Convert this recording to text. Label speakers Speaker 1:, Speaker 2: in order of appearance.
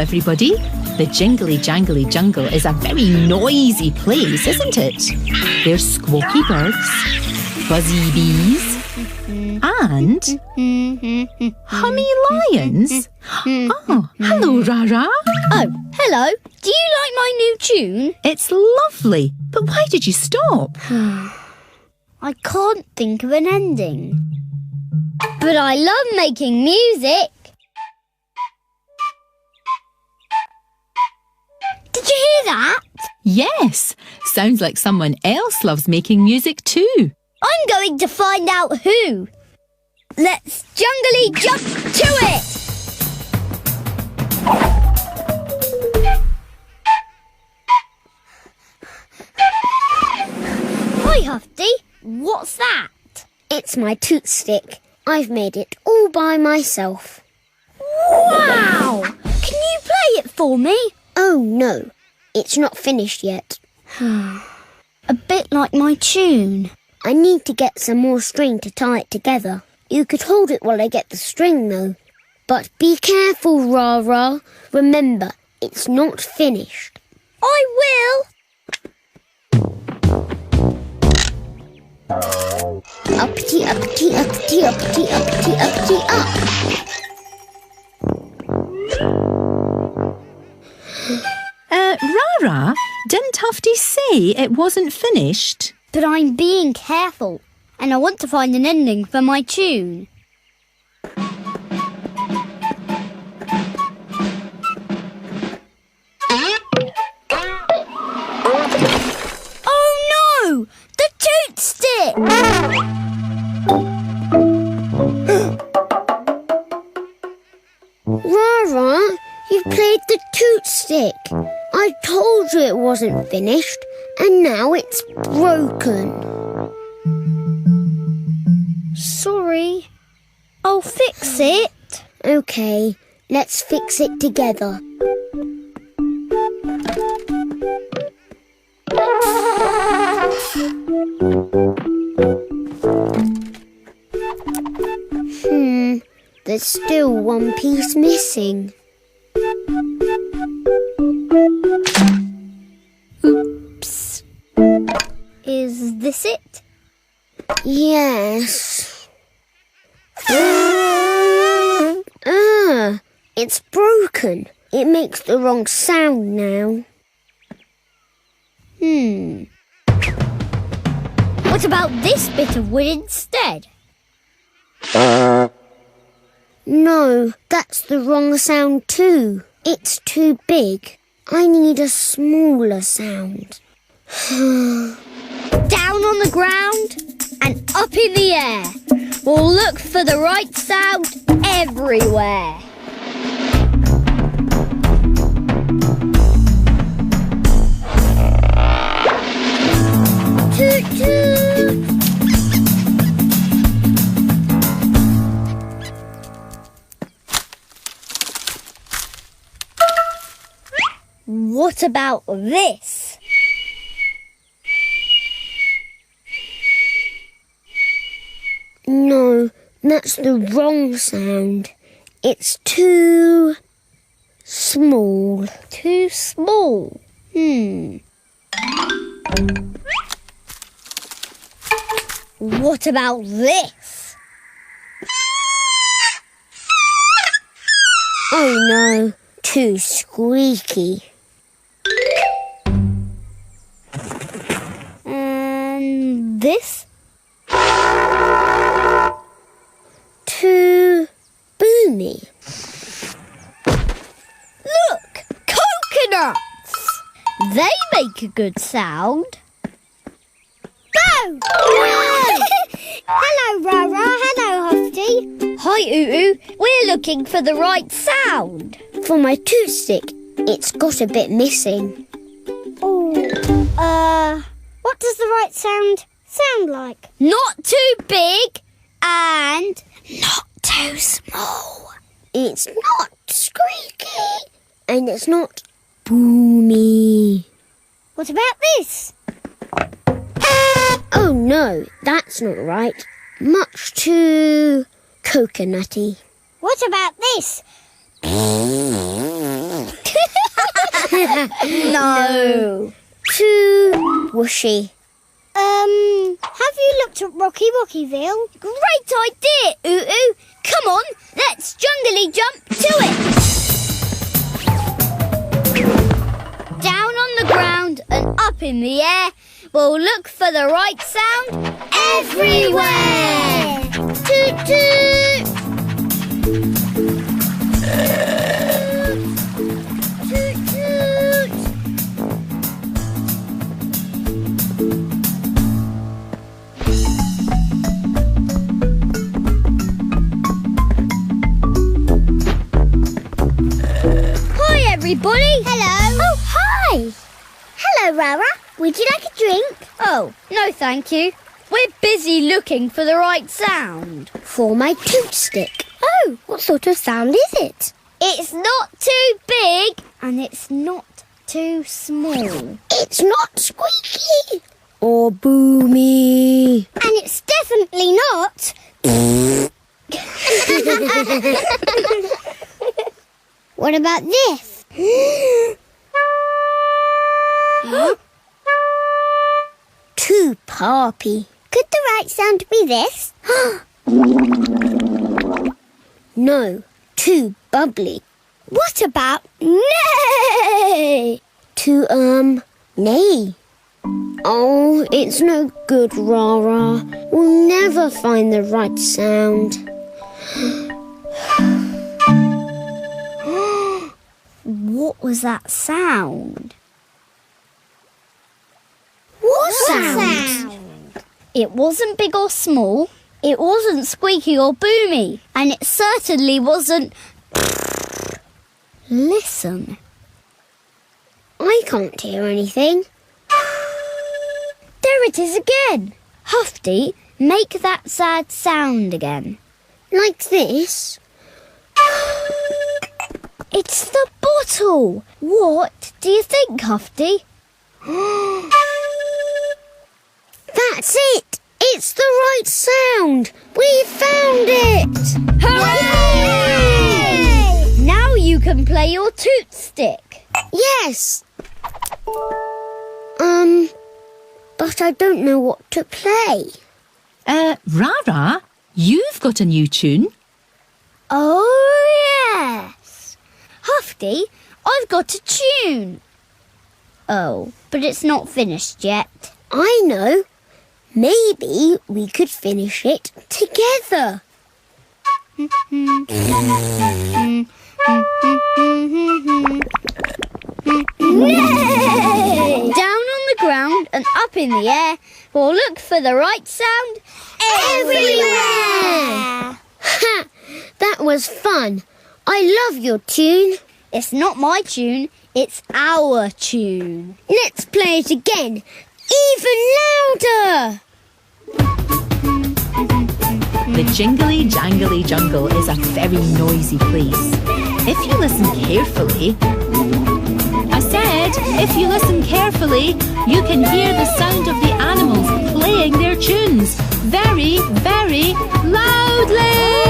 Speaker 1: everybody. The Jingly Jangly Jungle is a very noisy place, isn't it? There's squawky birds, buzzy bees, and hummy lions. Oh, hello, Rara.
Speaker 2: Oh, hello. Do you like my new tune?
Speaker 1: It's lovely, but why did you stop?
Speaker 2: I can't think of an ending. But I love making music. Did you hear that?
Speaker 1: Yes, sounds like someone else loves making music too.
Speaker 2: I'm going to find out who. Let's jungly jump to it! Hi, Huffy. What's that?
Speaker 3: It's my toot stick. I've made it all by myself.
Speaker 2: Wow! Can you play it for me?
Speaker 3: Oh, no. It's not finished yet.
Speaker 2: A bit like my tune.
Speaker 3: I need to get some more string to tie it together. You could hold it while I get the string, though. But be careful, Rara. Remember, it's not finished.
Speaker 2: I will.
Speaker 3: Uppity, uppity, uppity, uppity, uppity, uppity, up.
Speaker 1: Rara, didn't Tufty say it wasn't finished?
Speaker 2: But I'm being careful, and I want to find an ending for my tune. Oh no! The toot stick!
Speaker 3: Rara, you've played the toot stick. I told you it wasn't finished, and now it's broken.
Speaker 2: Sorry. I'll fix it.
Speaker 3: OK, let's fix it together. There's still one piece missing.
Speaker 2: Oops. Is this it?
Speaker 3: Yes. It's broken. It makes the wrong sound now.
Speaker 2: What about this bit of wood instead?
Speaker 3: No, that's the wrong sound too. It's too big. I need a smaller sound.
Speaker 2: Down on the ground and up in the air. We'll look for the right sound everywhere. Toot toot! What about this?
Speaker 3: No, that's the wrong sound. It's too small.
Speaker 2: Too small. What about this?
Speaker 3: Oh no, too squeaky.
Speaker 2: And this?
Speaker 3: Too boomy.
Speaker 2: Look! Coconuts! They make a good sound. Go! Hello, Rara. Hello, Huffy. Hi, Oo. We're looking for the right sound.
Speaker 3: For my toot stick, it's got a bit missing.
Speaker 2: What does the right sound like? Not too big and not too small.
Speaker 3: It's not squeaky and it's not boomy.
Speaker 2: What about this?
Speaker 3: Oh no, that's not right. Much too coconutty.
Speaker 2: What about this? No.
Speaker 3: Too whooshy.
Speaker 2: Have you looked at Rocky Rockyville? Great idea, Oo. Come on, let's jungly jump to it. Down on the ground and up in the air. We'll look for the right sound everywhere. Toot toot. Toot toot. Hi, everybody.
Speaker 3: Hello.
Speaker 2: Oh, hi.
Speaker 3: Hello, Rara. Would you like a drink?
Speaker 2: Oh, no thank you. We're busy looking for the right sound.
Speaker 3: For my toot stick. Oh, what sort of sound is it?
Speaker 2: It's not too big and it's not too small.
Speaker 3: It's not squeaky. Or boomy.
Speaker 2: And it's definitely not...
Speaker 3: What about this? Too poppy. Could the right sound be this? No, too bubbly.
Speaker 2: What about nay?
Speaker 3: Too, nay. Oh, it's no good, Rara. We'll never find the right sound.
Speaker 2: What was that sound?
Speaker 3: What sound?
Speaker 2: It wasn't big or small. It wasn't squeaky or boomy. And it certainly wasn't... Listen.
Speaker 3: I can't hear anything.
Speaker 2: There it is again. Hufty, make that sad sound again.
Speaker 3: Like this?
Speaker 2: It's the bottle. What do you think, Hufty?
Speaker 3: That's it! It's the right sound! We found it!
Speaker 2: Hooray! Now you can play your toot stick.
Speaker 3: Yes! But I don't know what to play.
Speaker 1: Rara, you've got a new tune.
Speaker 2: Oh, yes. Hufty, I've got a tune. Oh, but it's not finished yet.
Speaker 3: I know. Maybe we could finish it together.
Speaker 2: Down on the ground and up in the air. We'll look for the right sound everywhere.
Speaker 3: Ha! That was fun. I love your tune.
Speaker 2: It's not my tune, it's our tune.
Speaker 3: Let's play it again. Even louder!
Speaker 1: The jingly jangly jungle is a very noisy place. If you listen carefully... I said, if you listen carefully, you can hear the sound of the animals playing their tunes very, very loudly.